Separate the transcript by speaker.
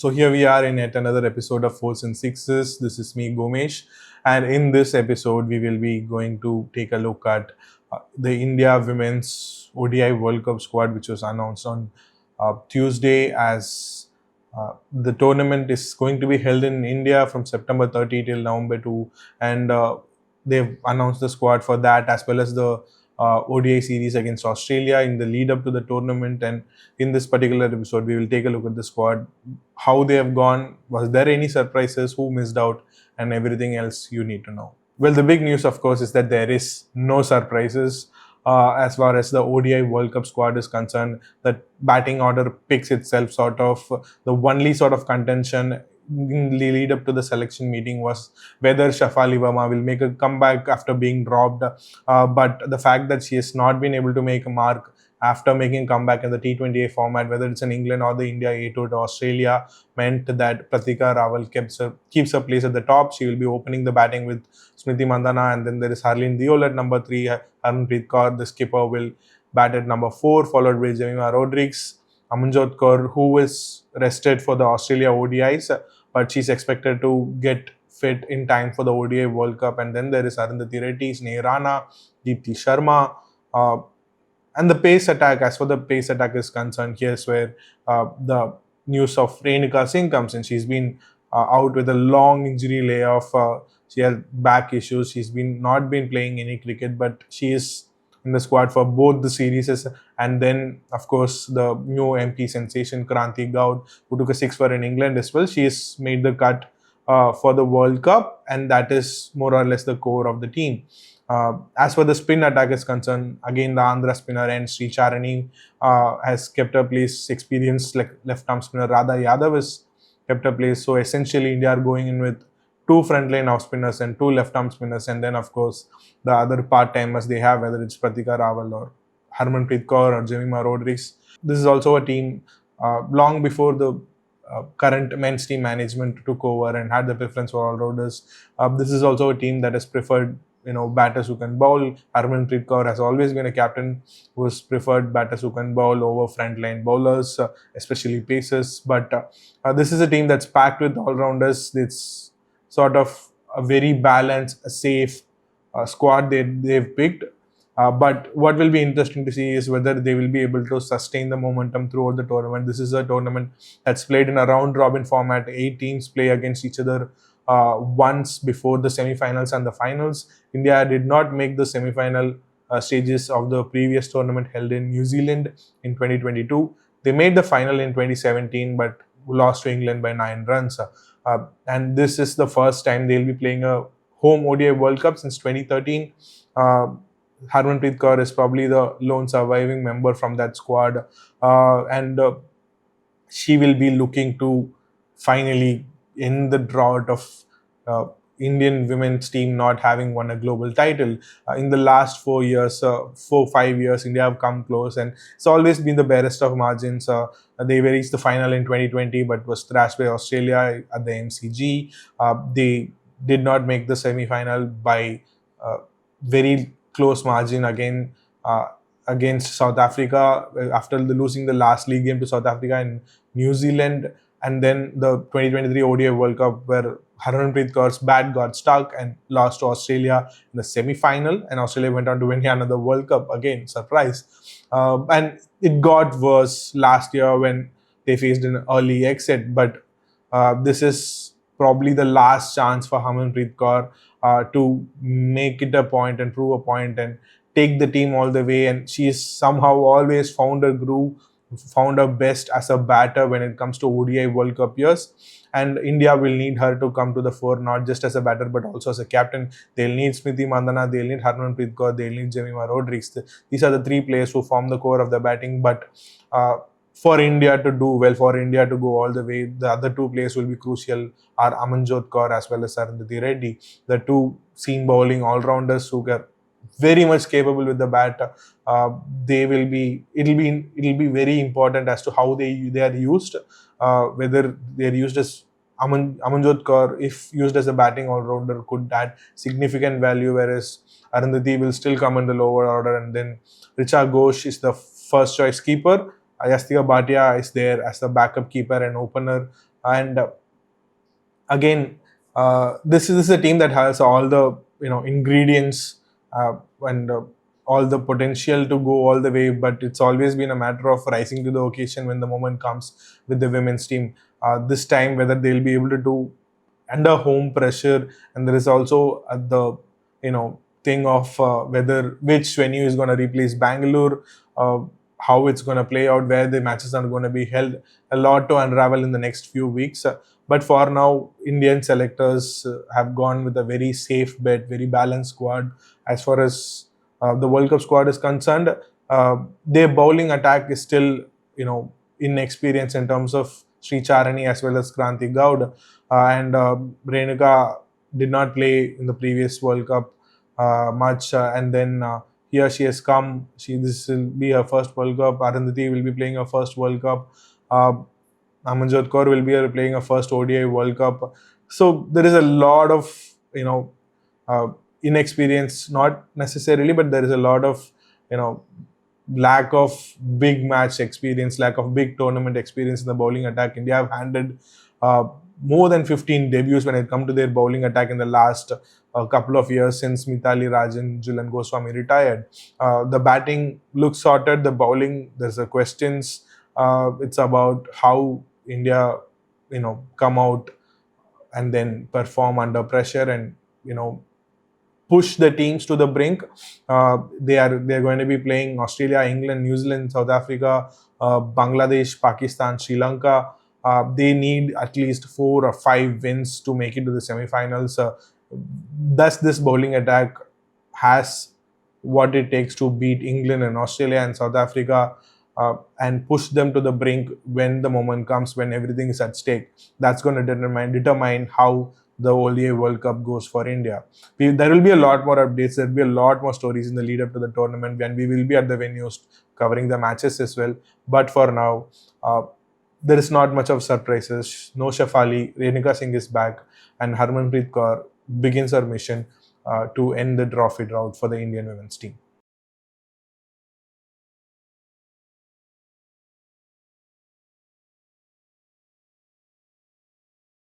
Speaker 1: So here we are in yet another episode of Fours and Sixes. This is me, Gomesh, and in this episode, we will be going to take a look at the India Women's ODI World Cup squad, which was announced on Tuesday. As the tournament is going to be held in India from September 30 till November 2, and they've announced the squad for that, as well as the ODI series against Australia in the lead up to the tournament. And in this particular episode, we will take a look at the squad, how they have gone, was there any surprises, who missed out, and everything else you need to know. Well, the big news, of course, is that there is no surprises as far as the ODI World Cup squad is concerned. That batting order picks itself sort of. The only sort of contention in the lead up to the selection meeting was whether Shafali will make a comeback after being dropped. But the fact that she has not been able to make a mark after making a comeback in the T20A format, whether it's in England or the India A2 to Australia, meant that Pratika Rawal keeps her place at the top. She will be opening the batting with Smriti Mandhana, and then there is Harleen Deol at number 3. Harmanpreet Kaur, the skipper, will bat at number 4, followed by Jemima Rodrigues. Amanjot Kaur, who is rested for the Australia ODIs, but she's expected to get fit in time for the ODI World Cup. And then there is Arundhati Reddy, Sneha Rana, Deepti Sharma, and the pace attack. As for the pace attack is concerned, here's where the news of Renuka Singh comes in. She's been out with a long injury layoff. She had back issues. She's not been playing any cricket, but she is in the squad for both the series. And then, of course, the new MP sensation Kranti Gaud, who took a 6 for in England as well. She has made the cut for the World Cup, and that is more or less the core of the team. As for the spin attack is concerned, again the Andhra spinner and Sri Charani has kept her place. Experienced left-arm spinner Radha Yadav has kept her place. So essentially, India are going in with 2 frontline off spinners and 2 left-arm spinners, and then of course the other part-timers they have, whether it's Pratika Rawal or Harmanpreet Kaur or Jemima Rodrigues. This is also a team long before the current men's team management took over and had the preference for all-rounders. This is also a team that has preferred batters who can bowl. Harmanpreet Kaur has always been a captain who has preferred batters who can bowl over frontline bowlers, especially pacers. But this is a team that's packed with all-rounders. It's sort of a very balanced, safe squad they've picked. But what will be interesting to see is whether they will be able to sustain the momentum throughout the tournament. This is a tournament that's played in a round-robin format. 8 teams play against each other once before the semi-finals and the finals. India did not make the semi-final stages of the previous tournament held in New Zealand in 2022. They made the final in 2017, but lost to England by 9 runs. And this is the first time they'll be playing a home ODI World Cup since 2013. Harmanpreet Kaur is probably the lone surviving member from that squad, and she will be looking to finally end the drought of Indian women's team not having won a global title. In the last 5 years, India have come close, and it's always been the barest of margins. They reached the final in 2020, but was thrashed by Australia at the MCG. They did not make the semi-final by very close margin again against South Africa after losing the last league game to South Africa in New Zealand. And then the 2023 ODI World Cup, where Harmanpreet Kaur's bat got stuck and lost to Australia in the semi-final, and Australia went on to win another World Cup again. Surprise. And it got worse last year when they faced an early exit. But this is probably the last chance for Harmanpreet Kaur to make it a point and prove a point and take the team all the way. And she has somehow always found her groove, found her best as a batter when it comes to ODI World Cup years. And India will need her to come to the fore, not just as a batter, but also as a captain. They'll need Smriti Mandhana, they'll need Harmanpreet Kaur, they'll need Jemima Rodrigues. These are the 3 players who form the core of the batting. But for India to do well, for India to go all the way, the other 2 players will be crucial, are Amanjot Kaur as well as Arundhati Reddy, the 2 seam bowling all-rounders who are very much capable with the bat. It'll be very important as to how they are used, whether they are used as Amanjot Kaur, if used as a batting all-rounder, could add significant value, whereas Arundhati will still come in the lower order. And then Richa Ghosh is the first choice keeper. Ayastika Bhatia is there as the backup keeper and opener. And again, this is a team that has all the ingredients, and all the potential to go all the way, but it's always been a matter of rising to the occasion when the moment comes with the women's team. This time, whether they'll be able to do under home pressure, and there is also the thing of whether which venue is going to replace Bangalore, uh, how it's going to play out, where the matches are going to be held. A lot to unravel in the next few weeks. But for now, Indian selectors have gone with a very safe bet, very balanced squad as far as the World Cup squad is concerned. Their bowling attack is still, inexperienced in terms of Sri Charani as well as Kranti Gaud, and Renuka did not play in the previous World Cup much, and then here she has come. This will be her first World Cup. Arundhati will be playing her first World Cup. Uh, Amanjot Kaur will be playing a first ODI World Cup. So there is a lot of uh, inexperience, not necessarily, but there is a lot of you know lack of big match experience, lack of big tournament experience in the bowling attack. India have handed uh, more than 15 debuts when it comes to their bowling attack in the last couple of years since Mithali Raj and Julan Goswami retired. The batting looks sorted, the bowling, there's a questions. It's about how India, come out and then perform under pressure and push the teams to the brink. They're going to be playing Australia, England, New Zealand, South Africa, Bangladesh, Pakistan, Sri Lanka. They need at least 4 or 5 wins to make it to the semi-finals. Thus, this bowling attack has what it takes to beat England and Australia and South Africa, and push them to the brink when the moment comes, when everything is at stake. That's going to determine how the ODI World Cup goes for India. There will be a lot more updates. There will be a lot more stories in the lead up to the tournament, and we will be at the venues covering the matches as well. But for now, there is not much of surprises. No Shafali, Renuka Singh is back, and Harmanpreet Kaur begins her mission to end the trophy drought for the Indian women's team.